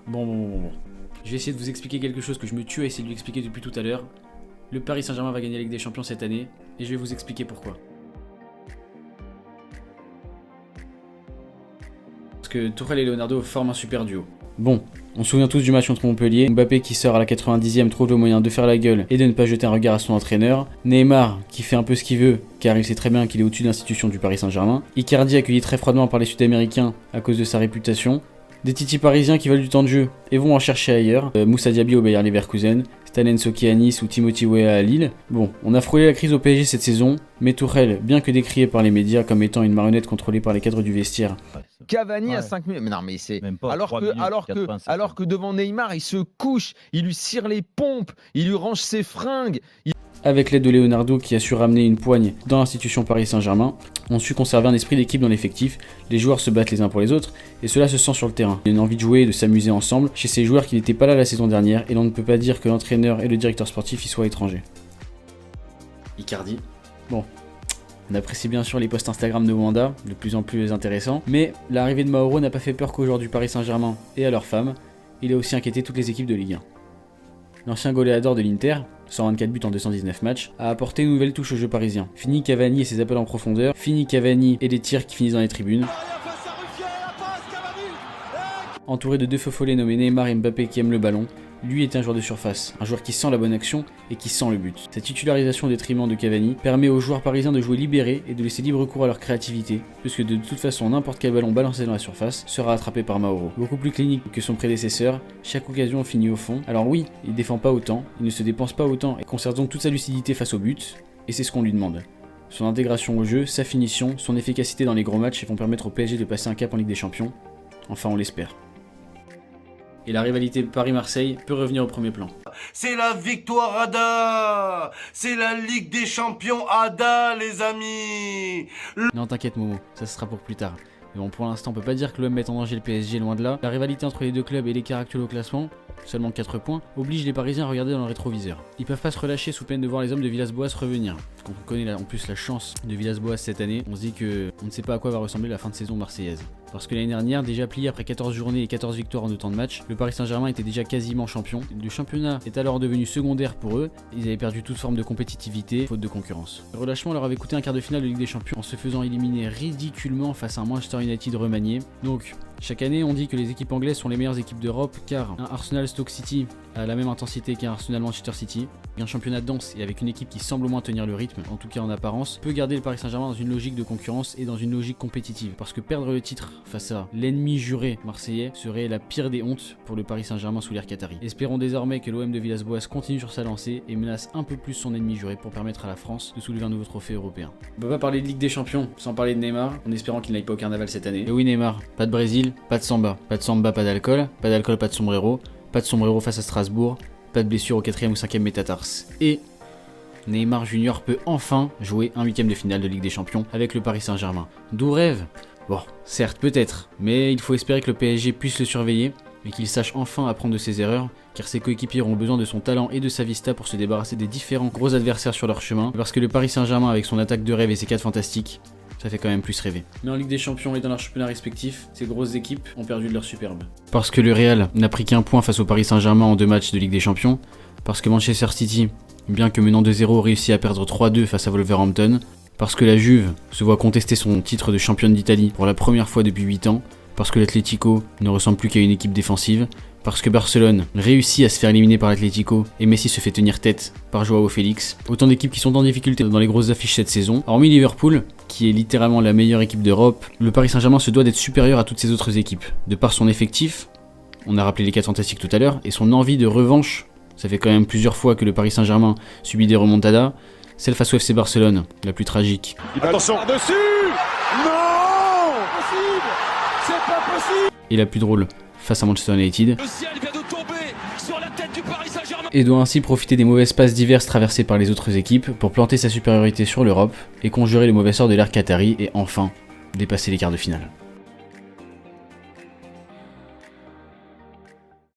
Bon. Je vais essayer de vous expliquer quelque chose que je me tue à essayer de lui expliquer depuis tout à l'heure. Le Paris Saint-Germain va gagner la Ligue des Champions cette année, et je vais vous expliquer pourquoi. Parce que Tourelle et Leonardo forment un super duo. Bon, on se souvient tous du match contre Montpellier. Mbappé qui sort à la 90e trouve le moyen de faire la gueule et de ne pas jeter un regard à son entraîneur. Neymar qui fait un peu ce qu'il veut car il sait très bien qu'il est au-dessus de l'institution du Paris Saint-Germain. Icardi accueilli très froidement par les Sud-Américains à cause de sa réputation. Des titis parisiens qui veulent du temps de jeu et vont en chercher ailleurs. Moussa Diaby au Bayer Leverkusen, Stalen Soki à Nice ou Timothy Weah à Lille. Bon, on a frôlé la crise au PSG cette saison, mais Tourelle, bien que décrié par les médias comme étant une marionnette contrôlée par les cadres du vestiaire. Cavani à 5 minutes. Mais non, mais c'est. Alors que devant Neymar, il se couche, il lui cire les pompes, il lui range ses fringues. Avec l'aide de Leonardo qui a su ramener une poigne dans l'institution Paris Saint-Germain, on su conserver un esprit d'équipe dans l'effectif, les joueurs se battent les uns pour les autres, et cela se sent sur le terrain. Il y a une envie de jouer et de s'amuser ensemble chez ces joueurs qui n'étaient pas là la saison dernière, et l'on ne peut pas dire que l'entraîneur et le directeur sportif y soient étrangers. Icardi. Bon, on apprécie bien sûr les posts Instagram de Wanda, de plus en plus intéressants, mais l'arrivée de Mauro n'a pas fait peur qu'aux joueurs du Paris Saint-Germain et à leurs femmes, il a aussi inquiété toutes les équipes de Ligue 1. L'ancien goléador de l'Inter, 124 buts en 219 matchs, a apporté une nouvelle touche au jeu parisien. Fini Cavani et ses appels en profondeur, fini Cavani et les tirs qui finissent dans les tribunes. Entouré de deux feux follets nommés Neymar et Mbappé qui aiment le ballon, lui est un joueur de surface, un joueur qui sent la bonne action et qui sent le but. Cette titularisation au détriment de Cavani permet aux joueurs parisiens de jouer libérés et de laisser libre cours à leur créativité, puisque de toute façon n'importe quel ballon balancé dans la surface sera attrapé par Mauro. Beaucoup plus clinique que son prédécesseur, chaque occasion finit au fond. Alors oui, il défend pas autant, il ne se dépense pas autant et conserve donc toute sa lucidité face au but, et c'est ce qu'on lui demande. Son intégration au jeu, sa finition, son efficacité dans les gros matchs vont permettre au PSG de passer un cap en Ligue des Champions. Enfin, on l'espère. Et la rivalité Paris-Marseille peut revenir au premier plan. C'est la victoire Ada. C'est la Ligue des Champions Ada, les amis. Non, t'inquiète Momo, ça sera pour plus tard. Mais bon, pour l'instant, on peut pas dire que l'OM mette en danger le PSG, loin de là. La rivalité entre les deux clubs et l'écart actuel au classement, seulement 4 points, oblige les Parisiens à regarder dans le rétroviseur. Ils peuvent pas se relâcher sous peine de voir les hommes de Villas-Boas revenir. Quand on connaît en plus la chance de Villas-Boas cette année, on se dit que on ne sait pas à quoi va ressembler la fin de saison marseillaise. Parce que l'année dernière, déjà plié après 14 journées et 14 victoires en autant de matchs, le Paris Saint-Germain était déjà quasiment champion. Le championnat est alors devenu secondaire pour eux, ils avaient perdu toute forme de compétitivité, faute de concurrence. Le relâchement leur avait coûté un quart de finale de Ligue des Champions en se faisant éliminer ridiculement face à un Manchester United remanié. Donc, chaque année, on dit que les équipes anglaises sont les meilleures équipes d'Europe car un Arsenal Stoke City a la même intensité qu'un Arsenal Manchester City. Un championnat dense et avec une équipe qui semble au moins tenir le rythme, en tout cas en apparence, peut garder le Paris Saint-Germain dans une logique de concurrence et dans une logique compétitive. Parce que perdre le titre face à l'ennemi juré marseillais serait la pire des hontes pour le Paris Saint-Germain sous l'ère qatari. Espérons désormais que l'OM de Villas-Boas continue sur sa lancée et menace un peu plus son ennemi juré pour permettre à la France de soulever un nouveau trophée européen. On peut pas parler de Ligue des Champions sans parler de Neymar, en espérant qu'il n'aille pas au carnaval cette année. Et oui Neymar, pas de Brésil, pas de samba, pas d'alcool, pas de sombrero face à Strasbourg, pas de blessure au 4e ou 5e métatarse. Et Neymar Junior peut enfin jouer un 8e de finale de Ligue des Champions avec le Paris Saint-Germain. D'où rêve? Bon, certes peut-être, mais il faut espérer que le PSG puisse le surveiller et qu'il sache enfin apprendre de ses erreurs, car ses coéquipiers auront besoin de son talent et de sa vista pour se débarrasser des différents gros adversaires sur leur chemin, parce que le Paris Saint-Germain avec son attaque de rêve et ses 4 fantastiques, ça fait quand même plus rêver. Mais en Ligue des Champions et dans leurs championnats respectifs, ces grosses équipes ont perdu de leur superbe. Parce que le Real n'a pris qu'un point face au Paris Saint-Germain en 2 matchs de Ligue des Champions, parce que Manchester City, bien que menant 2-0, réussit à perdre 3-2 face à Wolverhampton, parce que la Juve se voit contester son titre de championne d'Italie pour la première fois depuis 8 ans, parce que l'Atlético ne ressemble plus qu'à une équipe défensive, parce que Barcelone réussit à se faire éliminer par l'Atlético et Messi se fait tenir tête par Joao Félix. Autant d'équipes qui sont en difficulté dans les grosses affiches cette saison. Hormis Liverpool, qui est littéralement la meilleure équipe d'Europe, le Paris Saint-Germain se doit d'être supérieur à toutes ces autres équipes. De par son effectif, on a rappelé les 4 fantastiques tout à l'heure, et son envie de revanche, ça fait quand même plusieurs fois que le Paris Saint-Germain subit des remontadas, celle face au FC Barcelone, la plus tragique. Attention dessus. Non, possible. C'est pas possible. Et la plus drôle, face à Manchester United. Le ciel vient de tomber sur la tête du Paris Saint-Germain. Et doit ainsi profiter des mauvaises passes diverses traversées par les autres équipes pour planter sa supériorité sur l'Europe et conjurer le mauvais sort de l'ère qatari et enfin dépasser les quarts de finale.